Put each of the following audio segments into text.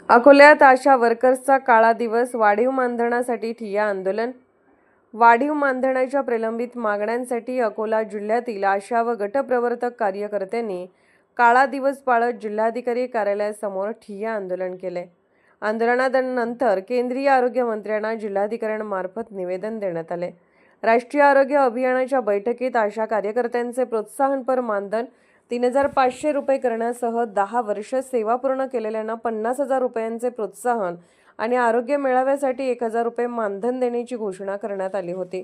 अकोल्यात आशा वर्कर्सचा काळा दिवस, वाढीव मानधनासाठी ठिय्या आंदोलन। वाढीव मानधनाच्या प्रलंबित मागण्यांसाठी अकोला जिल्ह्यातील आशा व गटप्रवर्तक कार्यकर्त्यांनी काळा दिवस पाळत जिल्हाधिकारी कार्यालयासमोर ठिय्या आंदोलन केले। आंदोलनानंतर केंद्रीय आरोग्य मंत्र्यांना जिल्हाधिकाऱ्यांमार्फत निवेदन देण्यात आले। राष्ट्रीय आरोग्य अभियानाच्या बैठकीत आशा कार्यकर्त्यांचे प्रोत्साहनपर मानधन 3,500 रुपये करण्यासह 10 वर्ष सेवा पूर्ण केलेल्यांना 50,000 रुपयांचे प्रोत्साहन आणि आरोग्य मेळाव्यासाठी 1,000 रुपये मानधन देण्याची घोषणा करण्यात आली होती।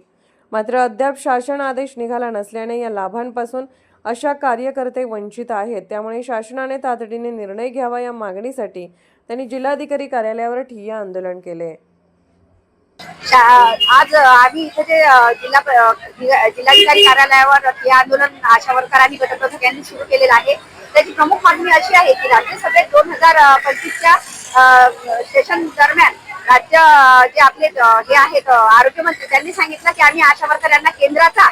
मात्र अद्याप शासन आदेश निघाला नसल्याने या लाभांपासून अशा कार्यकर्ते वंचित आहेत। त्यामुळे शासनाने तातडीने निर्णय घ्यावा या मागणीसाठी त्यांनी जिल्हाधिकारी कार्यालयावर ठिय्या आंदोलन केले। आज आम्ही इथे जे जिल्हाधिकारी कार्यालयावर हे आंदोलन आशा वर्कर आणि गटप्रवर्तक यांनी सुरू केलेलं आहे। त्याची प्रमुख मागणी अशी आहे की राज्यसभेत 2025च्या सेशन दरम्यान राज्य जे आपले हे आहेत आरोग्यमंत्री त्यांनी सांगितलं की आम्ही आशा वर्कर यांना केंद्राचा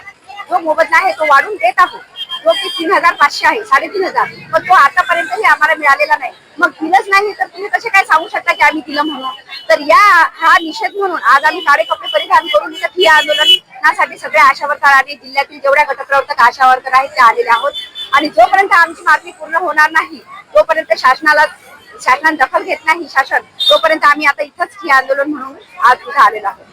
जो मोबदला आहे तो वाढवून देत आहोत, जो की 3,500 आहे, 3,500, पण तो आतापर्यंतही आम्हाला मिळालेला नाही। मग दिलंच नाही तर तुम्ही कसे काय सांगू शकता की आम्ही दिलं म्हणून? तर हा निषेध म्हणून आज आम्ही काळे कपडे परिधान करून इथं ठिय्या आंदोलनासाठी सगळे आशा वर्कर आणि जिल्ह्यातील जेवढ्या गटप्रवर्तक आशा वर्कर आहेत ते आलेले आहोत। आणि जोपर्यंत आमची मागणी पूर्ण होणार नाही, तोपर्यंत शासनाने दखल घेत नाही शासन, तोपर्यंत आम्ही आता इथंच ठिय्या आंदोलन म्हणून आज इथं आलेलो आहोत।